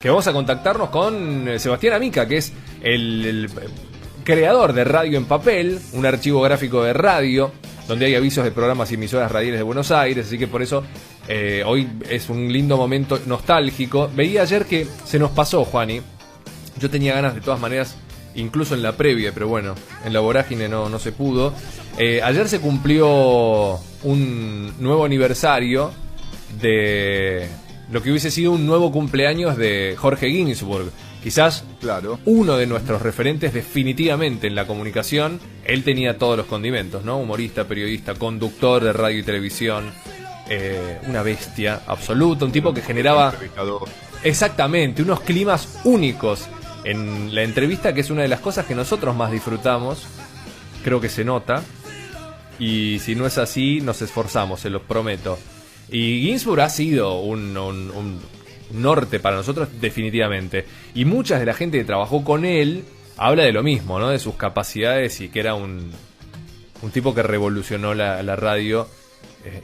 Que vamos a contactarnos con Sebastián Amica, que es el creador de Radio en Papel, un archivo gráfico de radio, donde hay avisos de programas y emisoras radiales de Buenos Aires, así que por eso hoy es un lindo momento nostálgico. Veía ayer que se nos pasó, Juani. Yo tenía ganas de todas maneras, incluso en la previa, pero bueno, en la vorágine no se pudo. Ayer se cumplió un nuevo aniversario de lo que hubiese sido un nuevo cumpleaños de Jorge Ginsburg. Quizás uno de nuestros referentes definitivamente en la comunicación. Él tenía todos los condimentos, ¿no? Humorista, periodista, conductor de radio y televisión, una bestia absoluta, un tipo que generaba exactamente unos climas únicos en la entrevista, que es una de las cosas que nosotros más disfrutamos. Creo que se nota, y si no es así nos esforzamos, se los prometo. Y Ginsburg ha sido un norte para nosotros definitivamente. Y mucha de la gente que trabajó con él habla de lo mismo, ¿no? De sus capacidades, y que era un tipo que revolucionó la radio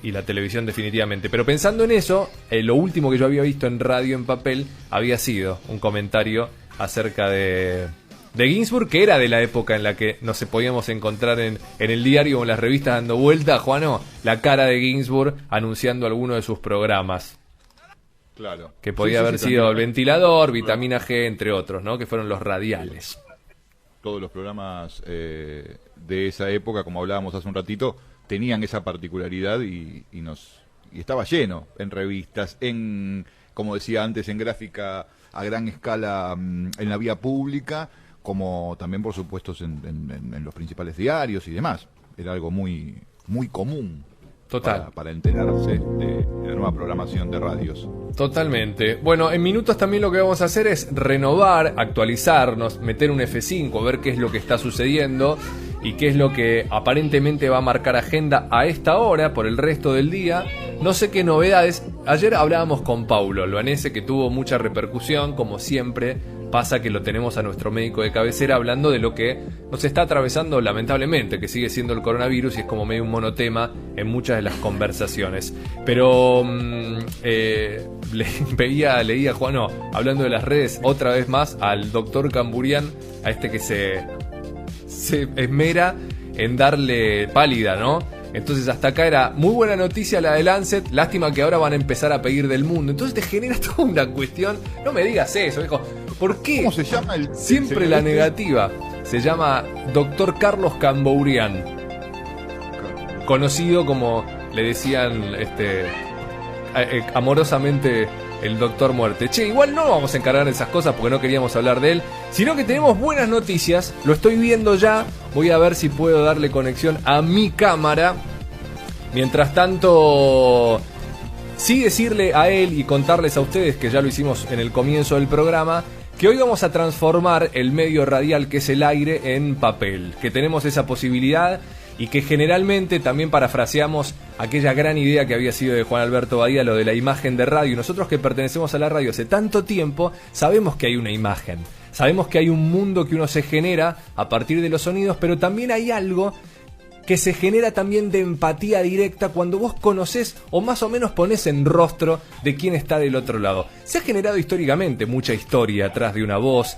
y la televisión definitivamente. Pero pensando en eso, lo último que yo había visto en Radio en Papel había sido un comentario acerca de Ginsburg, que era de la época en la que no se podíamos encontrar en el diario o en las revistas dando vuelta, Juano, la cara de Ginsburg anunciando alguno de sus programas. Claro. Que podía haber sido El Ventilador, Vitamina G, entre otros, ¿no? Que fueron los radiales. Todos los programas de esa época, como hablábamos hace un ratito, tenían esa particularidad y estaba lleno en revistas, como decía antes, en gráfica a gran escala en la vía pública, como también, por supuesto, en los principales diarios y demás. Era algo muy, muy común. Total. Para enterarse de la nueva programación de radios. Totalmente. Bueno, en minutos también lo que vamos a hacer es renovar, actualizarnos, meter un F5, ver qué es lo que está sucediendo y qué es lo que aparentemente va a marcar agenda a esta hora por el resto del día. No sé qué novedades. Ayer hablábamos con Paulo Albanese, que tuvo mucha repercusión, como siempre. Pasa que lo tenemos a nuestro médico de cabecera hablando de lo que nos está atravesando lamentablemente, que sigue siendo el coronavirus, y es como medio un monotema en muchas de las conversaciones. Pero leía, Juano, hablando de las redes, otra vez más al doctor Camburian, a este que se esmera en darle pálida, ¿no? Entonces hasta acá era muy buena noticia la de Lancet, lástima que ahora van a empezar a pedir del mundo. Entonces te genera toda una cuestión. No me digas eso, viejo. ¿Por qué? ¿Cómo se llama siempre la negativa? Se llama Dr. Carlos Camburian, conocido como le decían amorosamente el Doctor Muerte. Che, igual no vamos a encargar de esas cosas porque no queríamos hablar de él, sino que tenemos buenas noticias. Lo estoy viendo ya. Voy a ver si puedo darle conexión a mi cámara. Mientras tanto, sí decirle a él y contarles a ustedes, que ya lo hicimos en el comienzo del programa, que hoy vamos a transformar el medio radial, que es el aire, en papel. Que tenemos esa posibilidad, y que generalmente también parafraseamos aquella gran idea que había sido de Juan Alberto Badía, lo de la imagen de radio. Y nosotros, que pertenecemos a la radio hace tanto tiempo, sabemos que hay una imagen, sabemos que hay un mundo que uno se genera a partir de los sonidos, pero también hay algo que se genera también de empatía directa cuando vos conocés o más o menos ponés en rostro de quién está del otro lado. Se ha generado históricamente mucha historia atrás de una voz.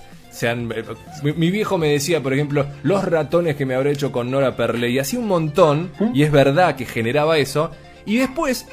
Mi viejo me decía, por ejemplo, los ratones que me habré hecho con Nora Perley, y así un montón, y es verdad que generaba eso, y después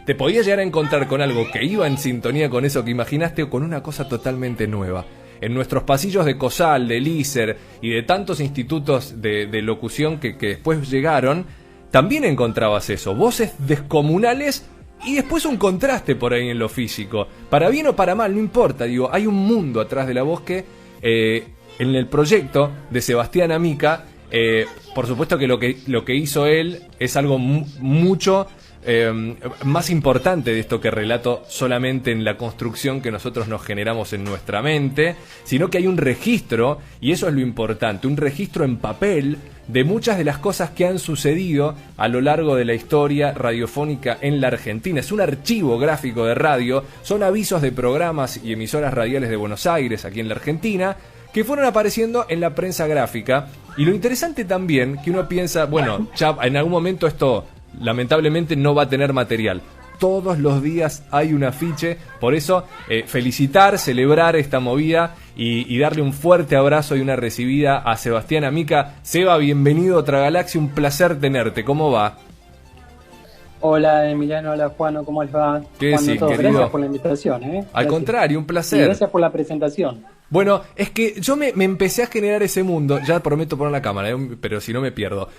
te podías llegar a encontrar con algo que iba en sintonía con eso que imaginaste, o con una cosa totalmente nueva. En nuestros pasillos de COSAL, de LISER y de tantos institutos de locución que después llegaron, también encontrabas eso, voces descomunales. Y después un contraste por ahí en lo físico. Para bien o para mal, no importa. Digo, hay un mundo atrás de la voz que en el proyecto de Sebastián Amica, por supuesto que lo que hizo él es algo mucho más importante de esto que relato solamente en la construcción que nosotros nos generamos en nuestra mente, sino que hay un registro, y eso es lo importante, un registro en papel de muchas de las cosas que han sucedido a lo largo de la historia radiofónica en la Argentina. Es un archivo gráfico de radio, son avisos de programas y emisoras radiales de Buenos Aires, aquí en la Argentina, que fueron apareciendo en la prensa gráfica. Y lo interesante también, que uno piensa, bueno, ya en algún momento esto lamentablemente no va a tener material. todos los días hay un afiche. Por eso, felicitar, celebrar esta movida y darle un fuerte abrazo y una recibida a Sebastián Amica. Seba, bienvenido a otra galaxia, un placer tenerte. ¿Cómo va? Hola Emiliano, hola Juano, ¿cómo les va? ¿Qué decís, querido? Gracias por la invitación. Al Gracias. contrario, un placer. Y gracias por la presentación. Bueno, es que yo me empecé a generar ese mundo, ya prometo poner la cámara, pero si no me pierdo.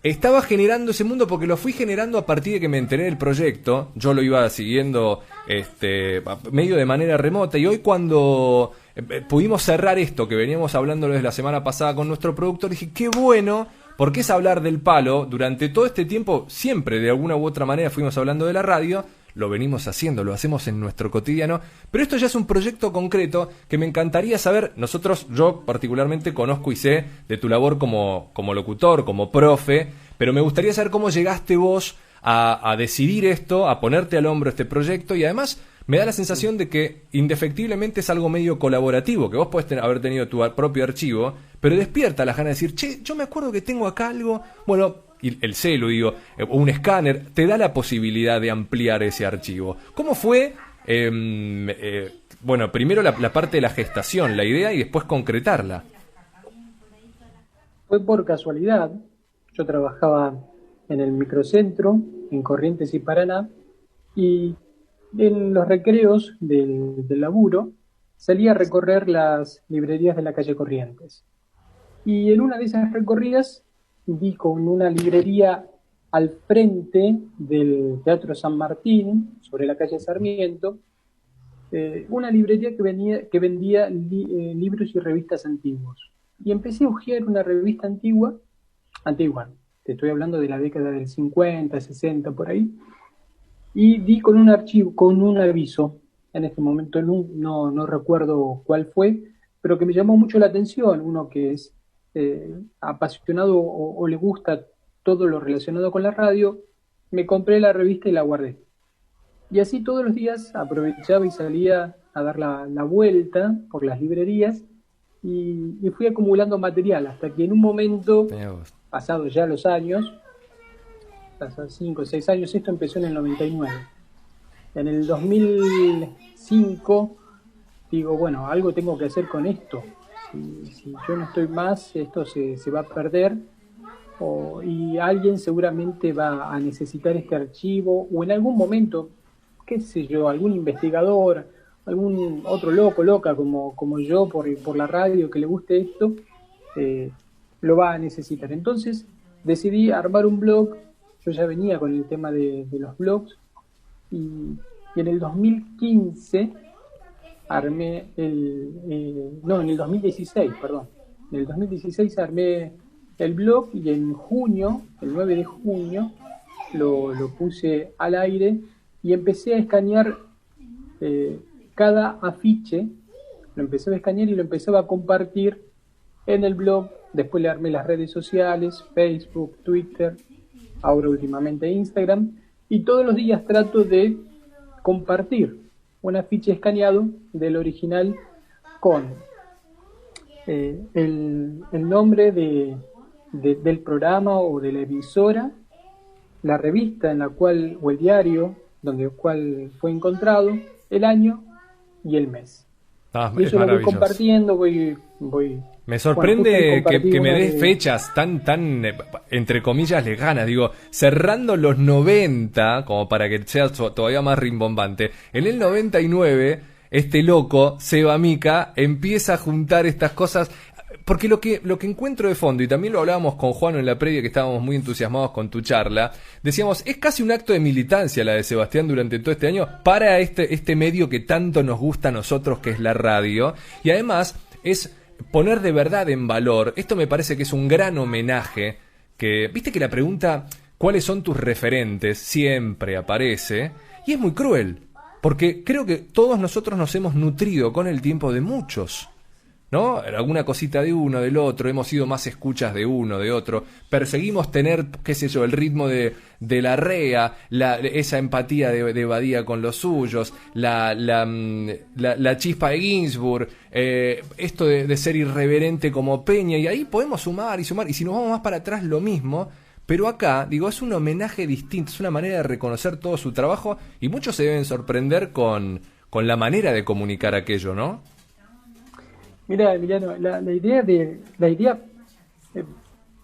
Estaba generando ese mundo porque lo fui generando a partir de que me enteré del proyecto. Yo lo iba siguiendo medio de manera remota, y hoy cuando pudimos cerrar esto que veníamos hablando desde la semana pasada con nuestro productor, dije, qué bueno, porque es hablar del palo. Durante todo este tiempo siempre de alguna u otra manera fuimos hablando de la radio. Lo venimos haciendo, lo hacemos en nuestro cotidiano, pero esto ya es un proyecto concreto que me encantaría saber. Yo particularmente conozco y sé de tu labor como locutor, como profe, pero me gustaría saber cómo llegaste vos a decidir esto, a ponerte al hombro este proyecto, y además me da la sensación de que indefectiblemente es algo medio colaborativo, que vos podés haber tenido tu propio archivo, pero despierta las ganas de decir, che, yo me acuerdo que tengo acá algo, bueno, y el celu, digo, o un escáner, te da la posibilidad de ampliar ese archivo. ¿Cómo fue, bueno, primero la parte de la gestación, la idea, y después concretarla? Fue por casualidad. Yo trabajaba en el microcentro, en Corrientes y Paraná, y en los recreos del laburo salía a recorrer las librerías de la calle Corrientes. Y en una de esas recorridas vi con una librería al frente del Teatro San Martín, sobre la calle Sarmiento, una librería que vendía libros y revistas antiguos. Y empecé a hojear una revista antigua, te estoy hablando de la década del 50, 60, por ahí, y di con un archivo, con un aviso. En este momento no recuerdo cuál fue, pero que me llamó mucho la atención. Uno que es apasionado o le gusta todo lo relacionado con la radio, me compré la revista y la guardé. Y así todos los días aprovechaba y salía a dar la vuelta por las librerías y fui acumulando material hasta que en un momento, pasados ya los años, pasados 5 o 6 años, esto empezó en el 99. En el 2005 digo, bueno, algo tengo que hacer con esto. Si yo no estoy más, esto se va a perder, y alguien seguramente va a necesitar este archivo, o en algún momento, qué sé yo, algún investigador, algún otro loca como yo por la radio que le guste esto, lo va a necesitar. Entonces decidí armar un blog. Yo ya venía con el tema de los blogs, y en el 2015 armé en el 2016, perdón. En el 2016 armé el blog, y en junio, el 9 de junio, lo puse al aire y empecé a escanear cada afiche. Lo empecé a escanear y lo empezaba a compartir en el blog. Después le armé las redes sociales, Facebook, Twitter, ahora últimamente Instagram, y todos los días trato de compartir un afiche escaneado del original con el nombre del programa o de la emisora, la revista en la cual, o el diario donde cual fue encontrado, el año y el mes. Y eso lo voy compartiendo, voy. Me sorprende que me des fechas tan entre comillas lejanas. Digo, cerrando los 90, como para que sea todavía más rimbombante. En el 99, este loco, Seba Amica, empieza a juntar estas cosas. Porque lo que encuentro de fondo, y también lo hablábamos con Juan en la previa, que estábamos muy entusiasmados con tu charla, decíamos, es casi un acto de militancia la de Sebastián durante todo este año para este medio que tanto nos gusta a nosotros, que es la radio. Y además es poner de verdad en valor. Esto me parece que es un gran homenaje, que viste que la pregunta ¿cuáles son tus referentes? Siempre aparece, y es muy cruel, porque creo que todos nosotros nos hemos nutrido con el tiempo de muchos, ¿no? Alguna cosita de uno, del otro, hemos sido más escuchas de uno, de otro, perseguimos tener, qué sé yo, el ritmo de la REA, esa empatía de Badía con los suyos, la chispa de Ginsburg, esto de ser irreverente como Peña, y ahí podemos sumar, y si nos vamos más para atrás lo mismo, Pero acá, digo, es un homenaje distinto, es una manera de reconocer todo su trabajo y muchos se deben sorprender con la manera de comunicar aquello, ¿no? Mira, Emiliano, la idea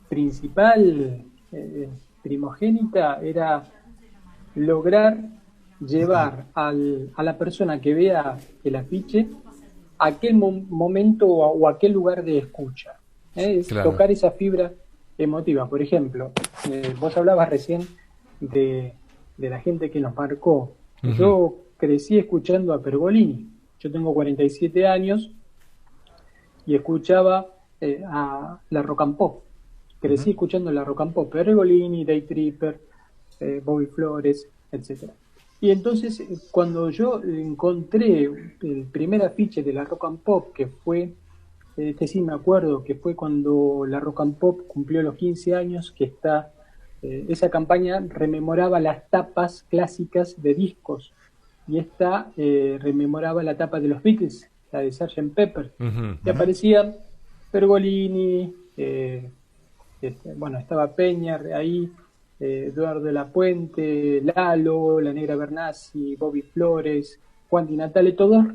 principal, primogénita, era lograr llevar a la persona que vea el afiche a aquel momento o aquel lugar de escucha. Es Claro. tocar esa fibra emotiva. Por ejemplo, vos hablabas recién de la gente que nos marcó. Ujú. Yo crecí escuchando a Pergolini. Yo tengo 47 años y escuchaba a la rock and pop. Crecí escuchando la rock and pop, Pergolini, Day Tripper, Bobby Flores, etcétera. Y entonces, cuando yo encontré el primer afiche de la rock and pop, que fue, sí me acuerdo, que fue cuando la rock and pop cumplió los 15 años, que está, esa campaña rememoraba las tapas clásicas de discos, y esta rememoraba la tapa de los Beatles, la de Sgt. Pepper, Ujú. y aparecía Pergolini, bueno, estaba Peña ahí, Eduardo de la Puente, Lalo, la Negra Bernasi, Bobby Flores, Juan Di Natale, todos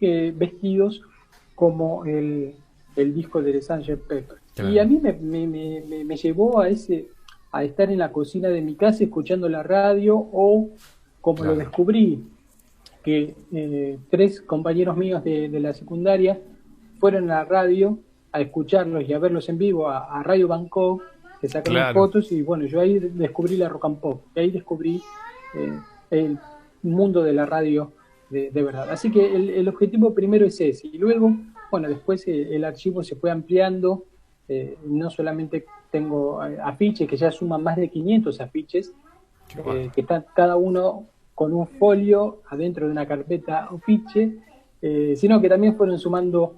vestidos como el disco de Sgt. Pepper. Claro. Y a mí me llevó a estar en la cocina de mi casa escuchando la radio, o como Claro. lo descubrí, que 3 compañeros míos de la secundaria fueron a la radio a escucharlos y a verlos en vivo a Radio Bangkok, que sacaron Claro. fotos, y bueno, yo ahí descubrí la rock and pop, y ahí descubrí el mundo de la radio de verdad. Así que el objetivo primero es ese, y luego, bueno, después el archivo se fue ampliando, no solamente tengo afiches, que ya suman más de 500 afiches, que están cada uno con un folio adentro de una carpeta afiche, sino que también fueron sumando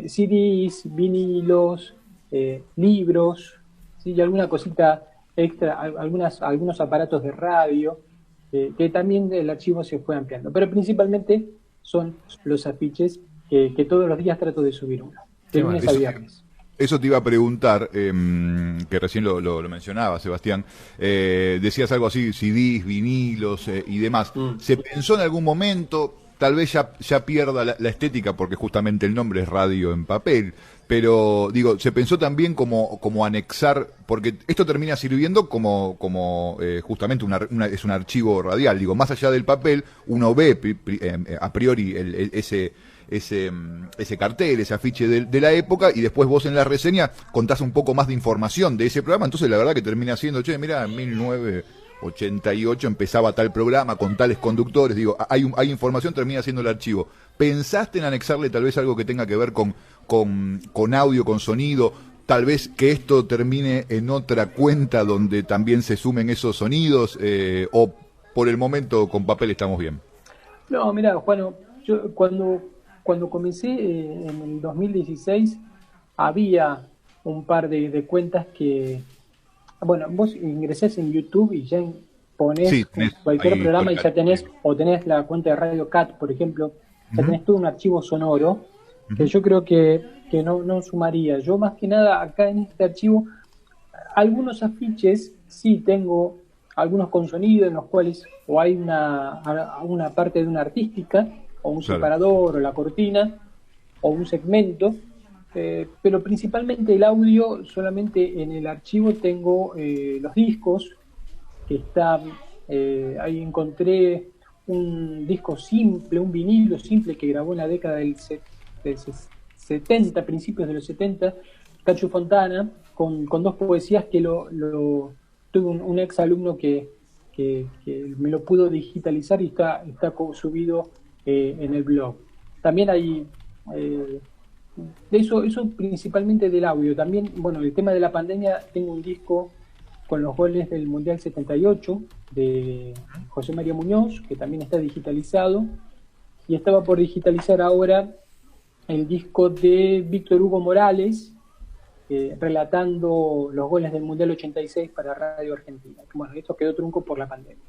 CDs, vinilos, libros, ¿sí? Y alguna cosita extra, algunos aparatos de radio, que también el archivo se fue ampliando. Pero principalmente son los afiches que todos los días trato de subir uno, de Qué lunes a maravilla. viernes. Eso te iba a preguntar, que recién lo mencionaba, Sebastián. Decías algo así, CDs, vinilos y demás. ¿Se pensó en algún momento, tal vez ya pierda la estética, porque justamente el nombre es radio en papel, pero digo, se pensó también como anexar, porque esto termina sirviendo como justamente es un archivo radial, digo, más allá del papel, uno ve a priori ese cartel, ese afiche de la época, y después vos en la reseña contás un poco más de información de ese programa, entonces la verdad que termina siendo, mira, en 1988 empezaba tal programa con tales conductores, digo, hay información, termina siendo el archivo. ¿Pensaste en anexarle tal vez algo que tenga que ver con audio, con sonido? Tal vez que esto termine en otra cuenta donde también se sumen esos sonidos, o por el momento con papel estamos bien. No, mira, Juano, yo cuando comencé en el 2016, había un par de cuentas que, bueno, vos ingresás en YouTube y ya ponés Sí, tenés cualquier ahí programa y por ya tenés, categoría. o tenés la cuenta de Radio Cat, por ejemplo, ya tenés todo un archivo sonoro, que Ujú. yo creo que no sumaría. Yo más que nada acá en este archivo, algunos afiches sí tengo, algunos con sonido en los cuales o hay una parte de una artística, o un Claro. separador, o la cortina, o un segmento, pero principalmente el audio. Solamente en el archivo tengo los discos, que están, ahí encontré un disco simple, un vinilo simple que grabó en la década del 70, principios de los 70, Cacho Fontana, con 2 poesías que tuve un ex alumno que me lo pudo digitalizar, y está subido en el blog. También hay eso principalmente del audio. También, bueno, el tema de la pandemia, tengo un disco con los goles del Mundial 78 de José María Muñoz, que también está digitalizado, y estaba por digitalizar ahora el disco de Víctor Hugo Morales, relatando los goles del Mundial 86 para Radio Argentina. Bueno, esto quedó trunco por la pandemia.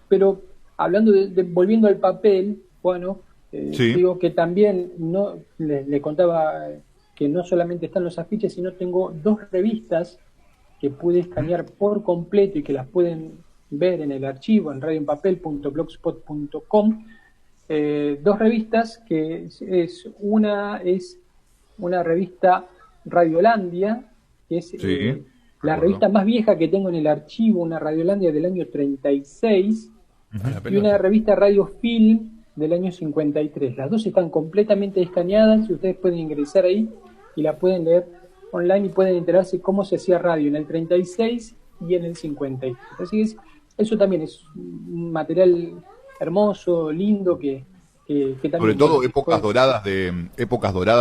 Pero hablando volviendo al papel, bueno, Sí. digo que también le contaba que no solamente están los afiches, sino tengo 2 revistas que pude escanear por completo y que las pueden ver en el archivo en radioenpapel.blogspot.com. Dos revistas que una es una revista Radiolandia, que es la revista más vieja que tengo en el archivo, una Radiolandia del año 36, y una revista Radio Film del año 53. Las dos están completamente escaneadas y ustedes pueden ingresar ahí y la pueden leer online y pueden enterarse cómo se hacía radio en el 36 y en el 53. Así que eso también es un material hermoso, lindo, que también, sobre todo épocas doradas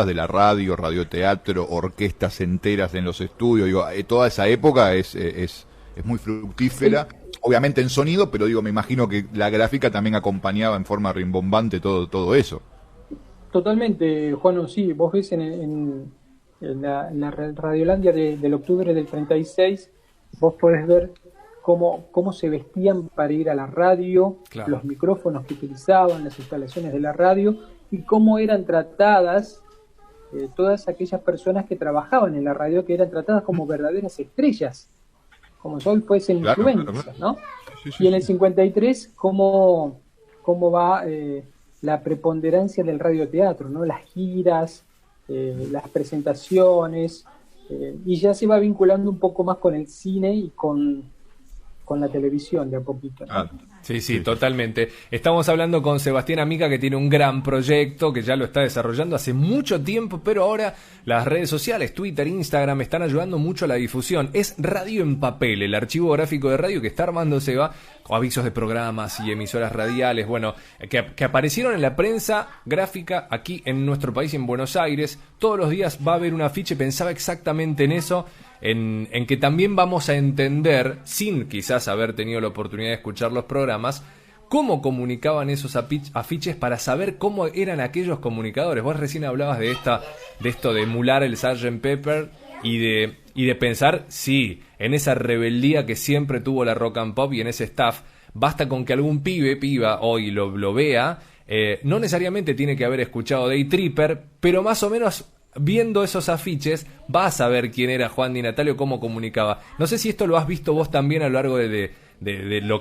de la radio, radioteatro, orquestas enteras en los estudios. Digo, toda esa época es muy fructífera, obviamente en sonido, pero digo, me imagino que la gráfica también acompañaba en forma rimbombante todo eso. Totalmente, Juan, sí, vos ves en la Radiolandia del octubre del 36, vos podés ver cómo se vestían para ir a la radio, claro, los micrófonos que utilizaban, las instalaciones de la radio, y cómo eran tratadas todas aquellas personas que trabajaban en la radio, que eran tratadas como verdaderas estrellas, como si hoy fuesen influencers, ¿no? Sí. Y en el 53, cómo va la preponderancia del radioteatro, ¿no? Las giras, las presentaciones, y ya se va vinculando un poco más con el cine y con la televisión de a poquito, ¿no? Sí, totalmente. Estamos hablando con Sebastián Amica, que tiene un gran proyecto, que ya lo está desarrollando hace mucho tiempo, pero ahora las redes sociales, Twitter, Instagram, están ayudando mucho a la difusión. Es Radio en Papel, el archivo gráfico de radio que está armando Seba, con avisos de programas y emisoras radiales, bueno, que aparecieron en la prensa gráfica aquí en nuestro país, en Buenos Aires. Todos los días va a haber un afiche, pensaba exactamente en eso, en que también vamos a entender, sin quizás haber tenido la oportunidad de escuchar los programas, cómo comunicaban esos afiches para saber cómo eran aquellos comunicadores. Vos recién hablabas de esto de emular el Sgt. Pepper y de pensar, sí, en esa rebeldía que siempre tuvo la Rock and Pop y en ese staff. Basta con que algún piba hoy lo vea, no necesariamente tiene que haber escuchado Day Tripper, pero más o menos viendo esos afiches va a saber quién era Juan Di Natalio, cómo comunicaba. No sé si esto lo has visto vos también a lo largo de lo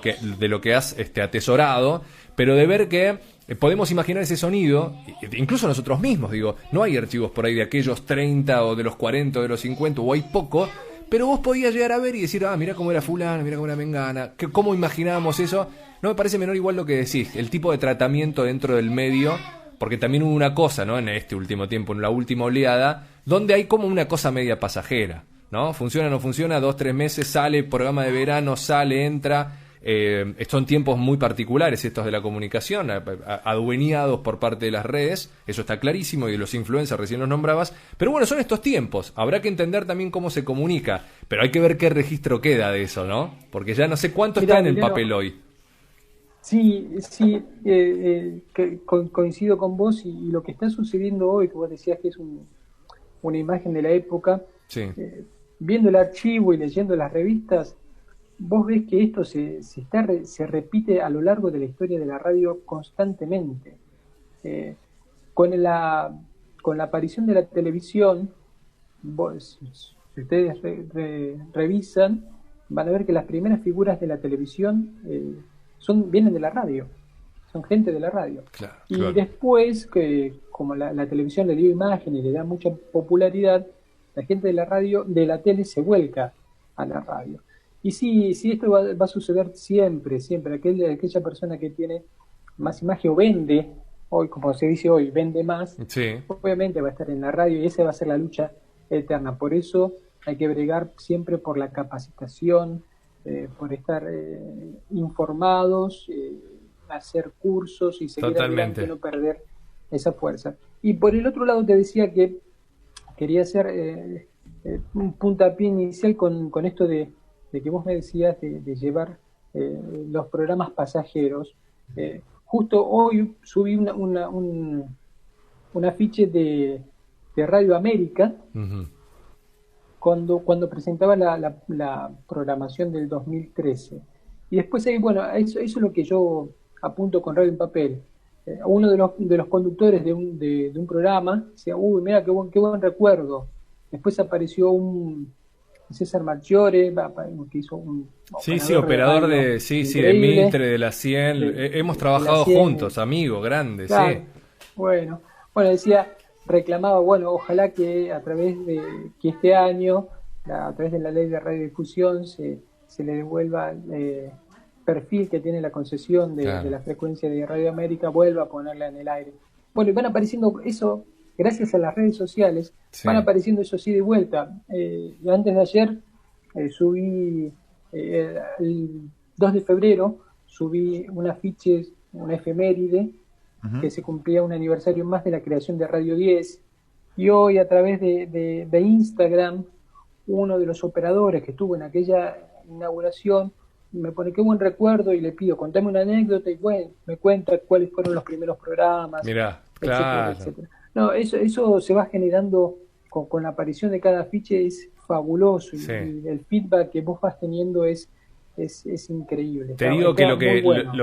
que has atesorado, pero de ver que podemos imaginar ese sonido, incluso nosotros mismos, digo, no hay archivos por ahí de aquellos 30 o de los 40 o de los 50, o hay poco, pero vos podías llegar a ver y decir, mirá cómo era fulano, mirá cómo era mengana, cómo imaginábamos eso. No me parece menor igual lo que decís, el tipo de tratamiento dentro del medio, porque también hubo una cosa, ¿no? En este último tiempo, en la última oleada, donde hay como una cosa media pasajera, ¿no? Funciona, no funciona, 2-3 meses, sale, programa de verano, sale, entra. Son tiempos muy particulares estos de la comunicación, adueñados por parte de las redes, eso está clarísimo, y de los influencers recién los nombrabas, pero bueno, son estos tiempos, habrá que entender también cómo se comunica, pero hay que ver qué registro queda de eso, ¿no? Porque ya no sé cuánto está en el papel hoy. Sí, coincido con vos, y lo que está sucediendo hoy, que vos decías que es una imagen de la época, sí. Viendo el archivo y leyendo las revistas, vos ves que esto se repite a lo largo de la historia de la radio constantemente. Con la aparición de la televisión, si ustedes revisan, van a ver que las primeras figuras de la televisión vienen de la radio, son gente de la radio. Claro, y después, que como la televisión le dio imagen y le da mucha popularidad, la gente de la radio, de la tele, se vuelca a la radio. Y sí, esto va a suceder siempre. Aquella persona que tiene más imagen o vende, hoy, como se dice hoy, vende más, sí, obviamente va a estar en la radio, y esa va a ser la lucha eterna. Por eso hay que bregar siempre por la capacitación, por estar informados, hacer cursos y seguir adelante, no perder esa fuerza. Y por el otro lado te decía que quería hacer un puntapié inicial con esto de que vos me decías de llevar los programas pasajeros. Justo hoy subí un afiche de Radio América, uh-huh, cuando presentaba la programación del 2013. Y después ahí, bueno, eso es lo que yo apunto con Radio en Papel. Uno de los conductores de un programa decía, mira, qué buen recuerdo. Después apareció un César Marchiore, que hizo un Sí, operador de, de Mitre, de la 100. Hemos trabajado 100, juntos, amigos, grandes, claro, sí. Bueno, decía, reclamaba, ojalá que a través de que este año, a través de la ley de radiodifusión, se le devuelva el perfil que tiene la concesión de la frecuencia de Radio América, vuelva a ponerla en el aire. Bueno, y van apareciendo eso, gracias a las redes sociales, van apareciendo eso así de vuelta. Y antes de ayer subí, el 2 de febrero, subí un afiche, una efeméride, que se cumplía un aniversario más de la creación de Radio 10, y hoy a través de Instagram, uno de los operadores que estuvo en aquella inauguración me pone qué buen recuerdo, y le pido, contame una anécdota, y bueno, me cuenta cuáles fueron los primeros programas, Mirá, etcétera, claro. etcétera. No, eso se va generando con la aparición de cada afiche, es fabuloso, Sí. y el feedback que vos vas teniendo es increíble. Te digo que lo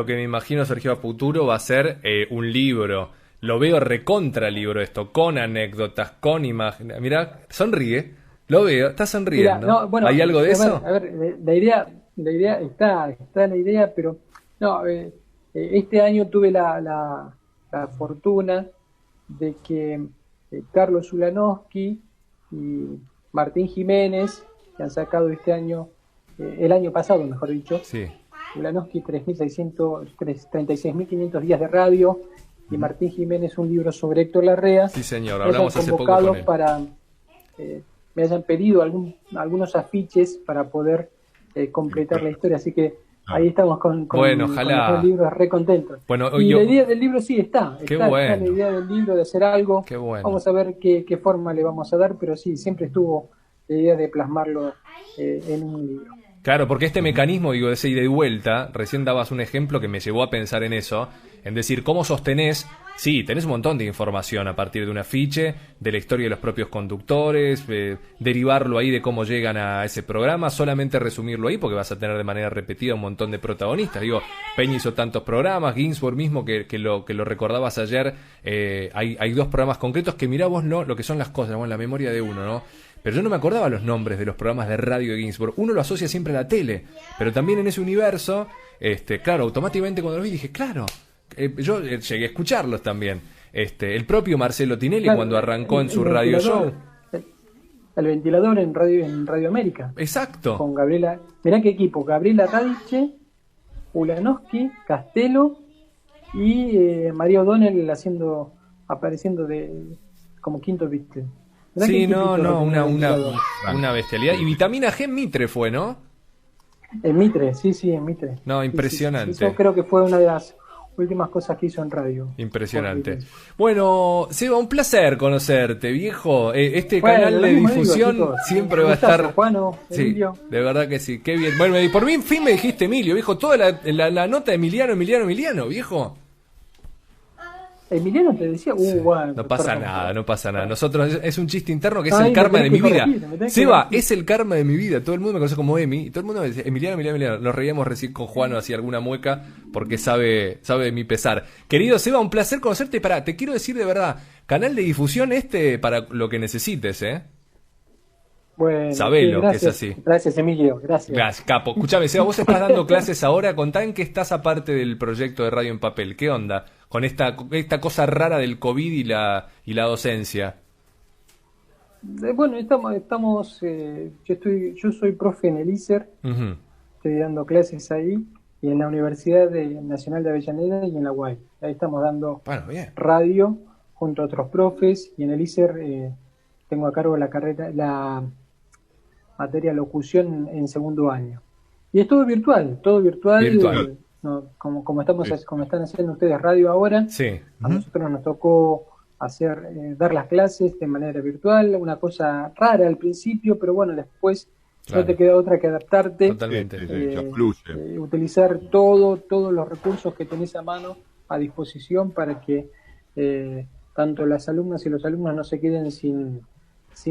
que me imagino, Sergio, a futuro va a ser un libro. Lo veo recontra libro esto, con anécdotas, con imágenes. Mirá, sonríe, lo veo, está sonriendo. Mirá, no, ¿Hay algo de eso? A ver, la idea está la idea, pero no, este año tuve la fortuna de que Carlos Ulanowski y Martín Jiménez, que han sacado este año, el año pasado, mejor dicho, Sí. Ulanowski 36.500 días de radio, y Martín Jiménez un libro sobre Héctor Larrea. Sí, señor, Me hablamos hayan hace poco con él. para me hayan pedido algunos afiches para poder completar la historia, así que ahí estamos con ojalá. los dos libros re contentos. Bueno, y la idea del libro sí está bueno. Está la idea del libro de hacer algo. Qué bueno. Vamos a ver qué forma le vamos a dar, pero sí, siempre estuvo la idea de plasmarlo en un libro. Claro, porque este mecanismo, digo, de ese ida y vuelta, recién dabas un ejemplo que me llevó a pensar en eso, en decir, ¿cómo sostenés? Sí, tenés un montón de información a partir de un afiche, de la historia de los propios conductores, derivarlo ahí de cómo llegan a ese programa, solamente resumirlo ahí, porque vas a tener de manera repetida un montón de protagonistas. Digo, Peña hizo tantos programas, Ginsburg mismo, que lo recordabas ayer, hay dos programas concretos que mirá vos lo que son las cosas, en la memoria de uno, ¿no? Pero yo no me acordaba los nombres de los programas de radio de Ginsburg. Uno lo asocia siempre a la tele, pero también en ese universo, claro, automáticamente cuando lo vi dije, claro, yo llegué a escucharlos también. El propio Marcelo Tinelli, claro, cuando arrancó en su radio show. El ventilador en Radio América. Exacto. Con Gabriela, mirá qué equipo, Gabriela Radiche, Ulanowski, Castelo y María O'Donnell apareciendo como quinto Beatle. Sí, una bestialidad. Y Vitamina G en Mitre fue, ¿no? En Mitre, sí, en Mitre. No, impresionante. Sí. Eso creo que fue una de las últimas cosas que hizo en radio. Impresionante. Bueno, Seba, un placer conocerte, viejo. Canal de difusión digo, siempre va a estar... Juano, Emilio. Sí, de verdad que sí, qué bien. Bueno, por fin me dijiste Emilio, viejo. Toda la nota de Emiliano, viejo. Emiliano te decía, bueno, no pasa nada. Nosotros es un chiste interno que es el karma de mi vida. Seba, es el karma de mi vida. Todo el mundo me conoce como Emi y todo el mundo me dice Emiliano. Nos reíamos recién con Juan, hacía alguna mueca porque sabe de mi pesar. Querido Seba, un placer conocerte. Te quiero decir de verdad, canal de difusión para lo que necesites, Bueno, sabelo, gracias, que es así. Gracias, Emilio, gracias. Capo. Escuchame, Seba, vos estás dando clases ahora. Contá en qué estás aparte del proyecto de Radio en Papel. ¿Qué onda con esta cosa rara del COVID y la docencia? Bueno, estamos yo soy profe en el ISER, estoy dando clases ahí, y en la Universidad Nacional de Avellaneda y en la UAI. Ahí estamos dando radio junto a otros profes, y en el ISER tengo a cargo la materia locución en segundo año. Y es todo virtual. No, como están haciendo ustedes radio ahora. Sí. A nosotros nos tocó dar las clases de manera virtual, una cosa rara al principio, pero bueno, después no te queda otra que adaptarte. Totalmente. Utilizar todos los recursos que tenés a mano, a disposición, para que tanto las alumnas y los alumnos no se queden sin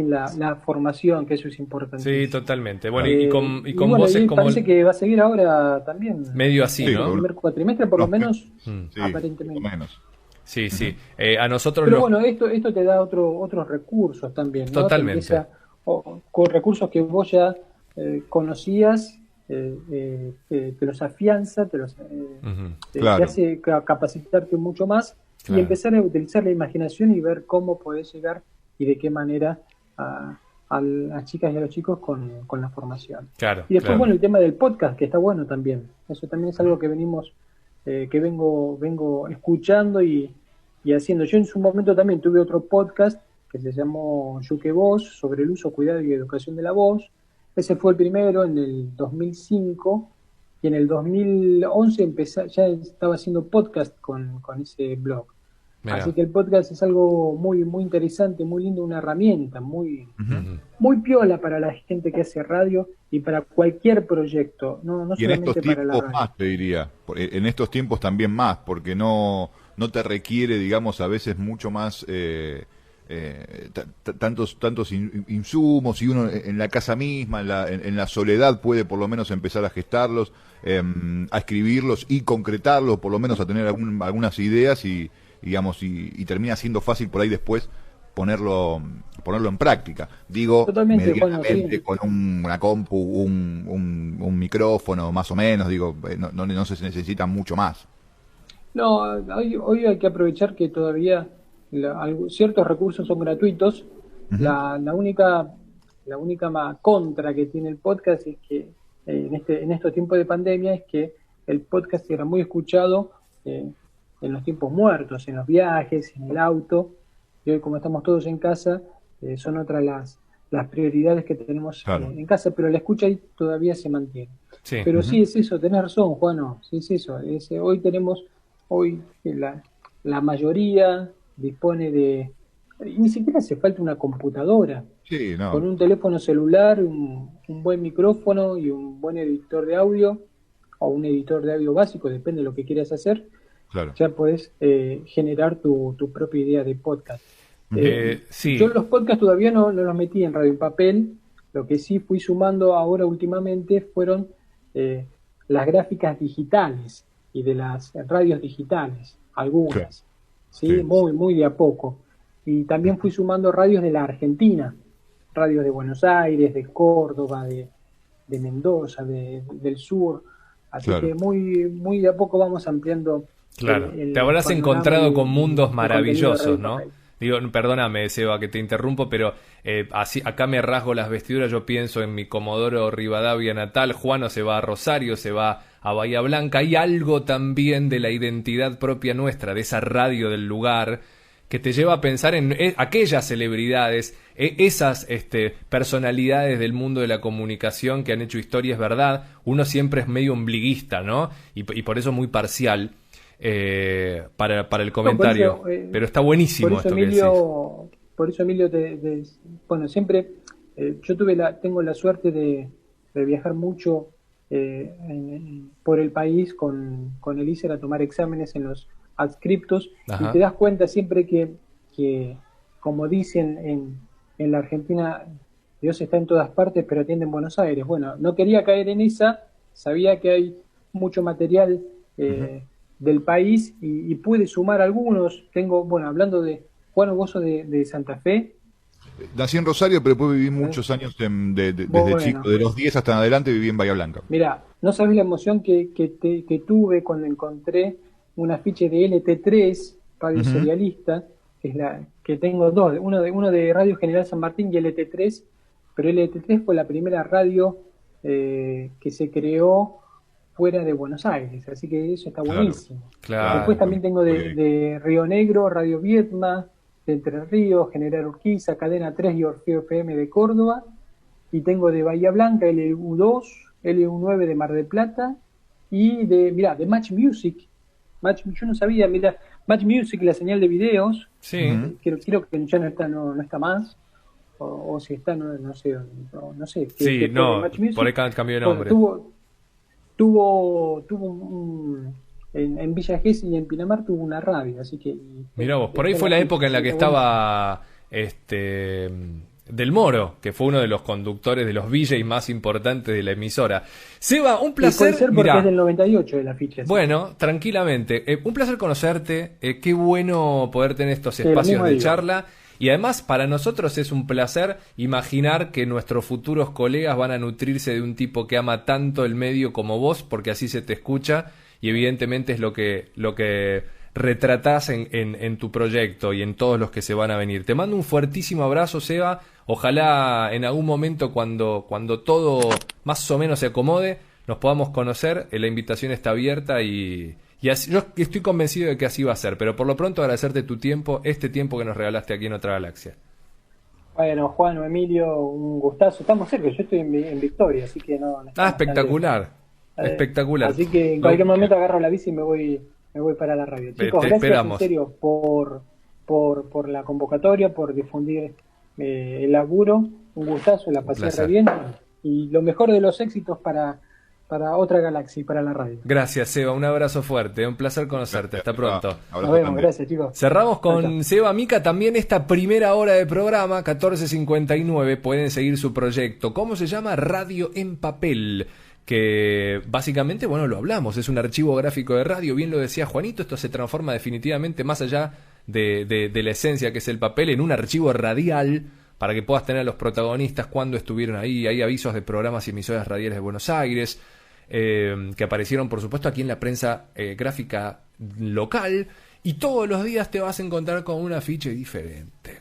la formación, que eso es importante. Sí, totalmente. Bueno, y con vos es como... Parece que va a seguir ahora también. Medio así, ¿no? El primer cuatrimestre, por lo menos, aparentemente. Por lo menos. Sí. A nosotros... Pero bueno, esto te da otros recursos también, ¿no? Totalmente. Con recursos que vos ya conocías, te los afianza, te Claro. hace capacitarte mucho más Claro. y empezar a utilizar la imaginación y ver cómo podés llegar y de qué manera a las chicas y a los chicos con la formación. Claro, Y después, claro. bueno, el tema del podcast, que está bueno también. Eso también es algo que que vengo escuchando y haciendo. Yo en su momento también tuve otro podcast que se llamó Yuque Voz, sobre el uso, cuidado y educación de la voz. Ese fue el primero en el 2005 y en el 2011 ya estaba haciendo podcast con ese blog. Mirá. Así que el podcast es algo muy, muy interesante, muy lindo, una herramienta muy, Ujú. muy piola para la gente que hace radio y para cualquier proyecto, no Y en estos solamente para la tiempos radio. más, te diría. En estos tiempos también más, porque no te requiere, digamos, a veces mucho más tantos insumos, y uno en la casa misma, en la soledad, puede por lo menos empezar a gestarlos, a escribirlos y concretarlos, por lo menos a tener algunas ideas y digamos, y termina siendo fácil por ahí después ponerlo en práctica. Digo, Totalmente, medianamente, Juan, sí. con una compu, un micrófono, más o menos, digo, no se necesita mucho más. No, hoy hay que aprovechar que todavía ciertos recursos son gratuitos. Ujú. La única contra que tiene el podcast es que en estos tiempos de pandemia es que el podcast era muy escuchado en los tiempos muertos, en los viajes, en el auto. Y hoy, como estamos todos en casa, son otras las prioridades que tenemos Claro. en casa, pero la escucha ahí todavía se mantiene. Sí. Pero Ujú. sí es eso, tenés razón, Juano, sí es eso. Hoy la mayoría dispone de, y ni siquiera hace falta una computadora, Sí, con no, un teléfono celular, un buen micrófono y un buen editor de audio, o un editor de audio básico, depende de lo que quieras hacer, claro. ya podés generar tu propia idea de podcast. Sí. Yo los podcasts todavía no los metí en radio en papel, lo que sí fui sumando ahora últimamente fueron las gráficas digitales y de las radios digitales, algunas, ¿sí? Sí. Muy, muy de a poco. Y también fui sumando radios de la Argentina, radios de Buenos Aires, de Córdoba, de Mendoza, del sur. Así Claro. que muy, muy de a poco vamos ampliando. Claro, el te habrás panorama encontrado y con mundos el contenido de maravillosos, radio ¿no? papel. Digo, perdóname, Seba, que te interrumpo, pero así acá me rasgo las vestiduras. Yo pienso en mi Comodoro Rivadavia natal. Juano se va a Rosario, se va a Bahía Blanca. Hay algo también de la identidad propia nuestra, de esa radio del lugar, que te lleva a pensar en aquellas celebridades, esas personalidades del mundo de la comunicación que han hecho historia. Es verdad, uno siempre es medio ombliguista, ¿no? Y por eso muy parcial para el comentario. Por eso, pero está buenísimo por eso, esto que decís. Por eso, Emilio, bueno, siempre yo tengo la suerte de viajar mucho por el país con el ISER a tomar exámenes en los adscriptos. Ajá. Y te das cuenta siempre que como dicen en la Argentina, Dios está en todas partes, pero atiende en Buenos Aires. Bueno, no quería caer en esa, sabía que hay mucho material del país y pude sumar algunos. Bueno, hablando de Juan Oboso de Santa Fe. Nací en Rosario, pero después viví muchos años desde Bueno. chico, de los 10 hasta adelante viví en Bahía Blanca. Mira, no sabes la emoción que tuve cuando encontré un afiche de LT3, radio Ujú. serialista, que es que tengo dos, uno de Radio General San Martín y LT3, pero LT3 fue la primera radio que se creó fuera de Buenos Aires, así que eso está Claro. buenísimo. Claro. Después también tengo Muy de Río Negro, Radio Vietma, de Entre Ríos, General Urquiza, Cadena 3 y Orfeo FM de Córdoba, y tengo de Bahía Blanca, LU2, LU9 de Mar del Plata, y de Match Music. Yo no sabía, mira, Match Music, la señal de videos, Sí. Ujú. creo que ya no está más, o si está, no sé, no sé. Sí, qué fue no, de Match Music. por ahí cambió de Bueno, nombre. tuvo en Villa Gesell y en Pinamar tuvo una radio, así que... Mirá vos, por ahí fue la época en la que estaba Del Moro, que fue uno de los conductores de los VJs más importantes de la emisora. Seba, un Y puede placer. ser porque Mirá, es del 98 de la ficha. ¿sí? bueno, tranquilamente. Un placer conocerte. Qué bueno poder tener estos Sí, lo espacios mismo de digo. charla. Y además para nosotros es un placer imaginar que nuestros futuros colegas van a nutrirse de un tipo que ama tanto el medio como vos, porque así se te escucha y evidentemente es lo que retratás en tu proyecto y en todos los que se van a venir. Te mando un fuertísimo abrazo, Seba. Ojalá en algún momento cuando todo más o menos se acomode nos podamos conocer. La invitación está abierta y así, yo estoy convencido de que así va a ser. Pero por lo pronto agradecerte tu tiempo, este tiempo que nos regalaste aquí en Otra Galaxia. Bueno, Juan o Emilio, un gustazo. Estamos cerca, yo estoy en Victoria, así que no Espectacular. Espectacular. Así que en cualquier momento agarro la bici y me voy para la radio. Chicos, te gracias esperamos. en serio por la convocatoria, por difundir el laburo. Un gustazo, la pasé re bien. Y lo mejor de los éxitos para Otra Galaxia y para la radio. Gracias, Seba. Un abrazo fuerte. Un placer conocerte. Hasta pronto. Nos vemos. Gracias, chicos. Cerramos con Seba Mica también esta primera hora de programa, 14:59. Pueden seguir su proyecto. ¿Cómo se llama? Radio en Papel. Que básicamente, bueno, lo hablamos, es un archivo gráfico de radio, bien lo decía Juanito, esto se transforma definitivamente más allá de la esencia que es el papel en un archivo radial para que puedas tener a los protagonistas cuando estuvieron ahí. Hay avisos de programas y emisoras radiales de Buenos Aires que aparecieron por supuesto aquí en la prensa gráfica local y todos los días te vas a encontrar con un afiche diferente.